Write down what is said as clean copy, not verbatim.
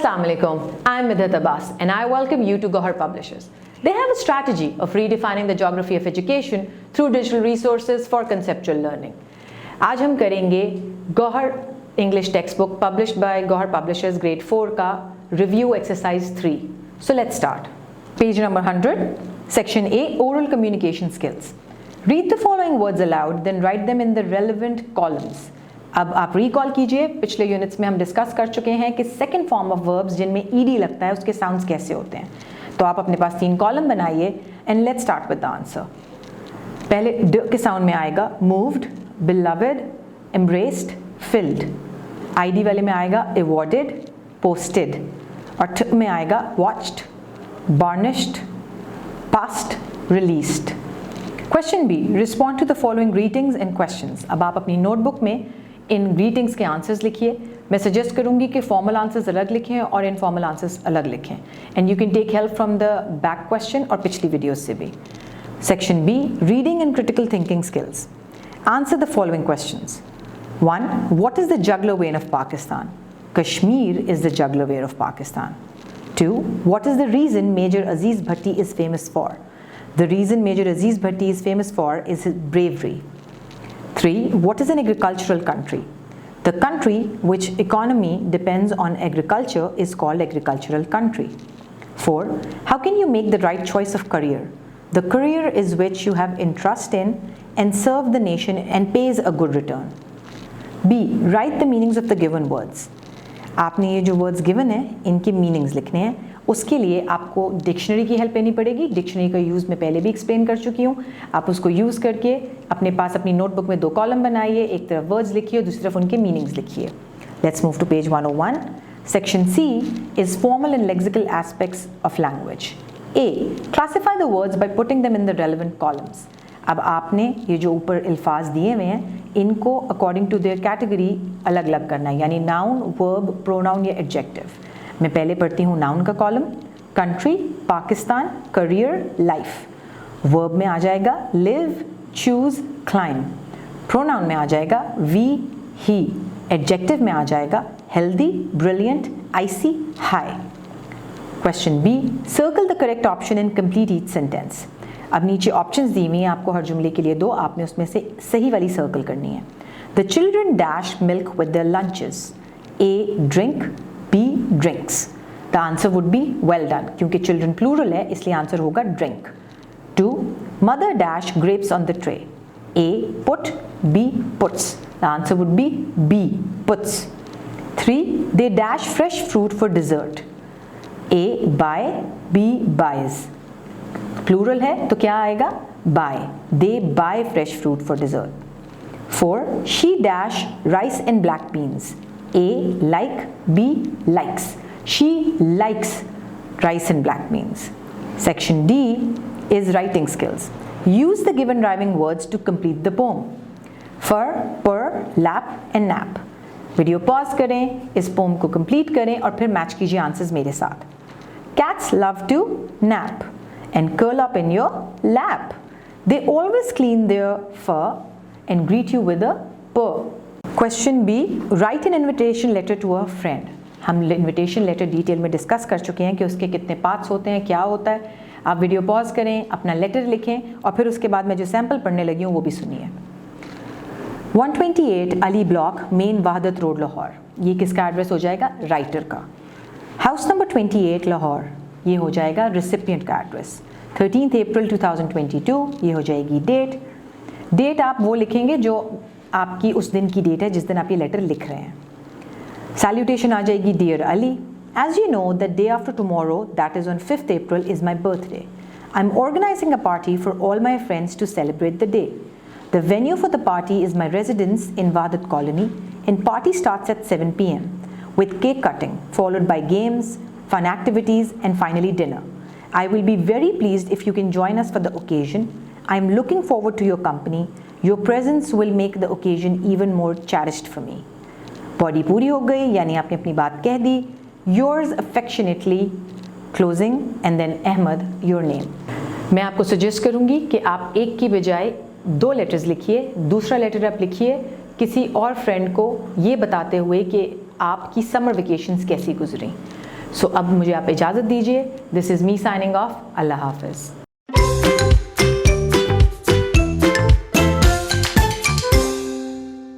Assalamu alaikum. I'm Midhat Abbas and I welcome you to Gohar Publishers. They have a strategy of redefining the geography of education through digital resources for conceptual learning. आज हम करेंगे Gohar English textbook published by Gohar Publishers grade 4 का review exercise 3. So let's start. Page number 100, section A, oral communication skills. Read the following words aloud, then write them in the relevant columns. अब आप recall कीजिए, पिछले units में हम discuss कर चुके हैं कि सेकंड फॉर्म ऑफ वर्ब्स जिनमें ईडी लगता है उसके साउंड्स कैसे होते हैं. तो आप अपने पास 3 कॉलम बनाइए and let's start with the answer. पहले ड के साउंड में आएगा मूव्ड, बिलव्ड, एम्ब्रेस्ड, फिल्ड. आईडी वाले में आएगा अवॉर्डेड, पोस्टेड. और ठ में आएगा watched, burnished, passed, released. Question B, respond to the following greetings and questions. अब आप अपनी नोटबुक में इन ग्रीटिंग्स के आंसर्स लिखिए. मैं सजेस्ट करूंगी कि फॉर्मल आंसर्स अलग लिखें और इनफॉर्मल आंसर्स अलग लिखें. And you can take help from the back question और पिछली वीडियोस से भी. Section B, reading and critical thinking skills. Answer the following questions. 1. What is the jugular vein of Pakistan? Kashmir is the jugular vein of Pakistan. 2. What is the reason Major Aziz Bhatti is famous for? The reason Major Aziz Bhatti is famous for is his bravery. 3. What is an agricultural country? The country which economy depends on agriculture is called agricultural country. 4. How can you make the right choice of career? The career is which you have interest in and serve the nation and pays a good return. B. Write the meanings of the given words. आपने ये जो words given है इनके meanings लिखने हैं. उसके लिए आपको डिक्शनरी की हेल्प लेनी पड़ेगी. डिक्शनरी का यूज़ मैं पहले भी एक्सप्लेन कर चुकी हूँ. आप उसको यूज़ करके अपने पास अपनी नोटबुक में 2 कॉलम बनाइए. एक तरफ वर्ड्स लिखिए और दूसरी तरफ उनके मीनिंग्स लिखिए. Let's move to page 101. Section C is formal and lexical aspects of language. A, classify the words by putting them in the relevant columns. अब आपने ये जो ऊपर अल्फाज दिए हुए हैं इनको अकॉर्डिंग टू देयर कैटेगरी अलग अलग करना है, यानी नाउन, वर्ब, प्रोनाउन या एडजेक्टिव. मैं पहले पढ़ती हूँ नाउन का column. Country, Pakistan, career, life. Verb में आ जाएगा लिव, चूज, क्लाइम. प्रोनाउन में आ जाएगा वी, ही. एडजेक्टिव में आ जाएगा healthy, brilliant, icy, high. Question B, circle the correct option and complete each sentence. अब नीचे ऑप्शंस दी हुई हैं आपको हर जुमले के लिए 2. आपने उसमें से सही वाली सर्कल करनी है. The children dash milk with their lunches. A, drink, B, drinks. The answer would be well done, क्योंकि चिल्ड्रन प्लूरल है इसलिए आंसर होगा drink. 2. Mother dash grapes on the tray. A, put, B, puts. The answer would be B, puts. 3. They dash fresh fruit for dessert. A, buy, B, buys. Plural है तो क्या आएगा? Buy. They buy fresh fruit for dessert. 4. She dash rice and black beans. A, like, B, likes. She likes rice and black beans. Section D is writing skills. Use the given rhyming words to complete the poem. Fur, purr, lap and nap. Video pause करें, इस pome को complete करें और फिर match कीजिए answers मेरे साथ. Cats love to nap and curl up in your lap. They always clean their fur and greet you with a purr. Question B, write an invitation letter to a friend. हम invitation letter detail में discuss कर चुके हैं कि उसके कितने parts होते हैं, क्या होता है. आप वीडियो पॉज करें, अपना लेटर लिखें और फिर उसके बाद मैं जो सैम्पल पढ़ने लगी हूँ वो भी सुनिए. 128 Ali block, main Wahadat road, Lahore. ये किसका एड्रेस हो जाएगा? राइटर का. हाउस नंबर 28 लाहौर, ये हो जाएगा रिसिपिएंट का एड्रेस. 13 अप्रैल 2022, ये हो जाएगी डेट. डेट आप वो लिखेंगे जो आपकी उस दिन की डेट है जिस दिन आप ये लेटर लिख रहे हैं. Salutation आ जाएगी dear Ali. As you know, the day after tomorrow, that is on 5th April, is my birthday. I'm organizing a party for all my friends to celebrate the day. The venue for the party is my residence in Wahadat Colony, and party starts at 7 p.m. with cake cutting, followed by games, fun activities, and finally dinner. I will be very pleased if you can join us for the occasion. I'm looking forward to your company. Your presence will make the occasion even more cherished for me. Body पूरी हो गई, यानी आपने अपनी बात कह दी. Yours affectionately, closing and then Ahmed, your name. मैं आपको सजेस्ट करूंगी कि आप एक की बजाय 2 लेटर्स लिखिए. दूसरा लेटर आप लिखिए किसी और फ्रेंड को ये बताते हुए कि आपकी समर वेकेशंस कैसी गुजरी. सो अब मुझे आप इजाज़त दीजिए। This is me signing off. अल्लाह हाफिज़।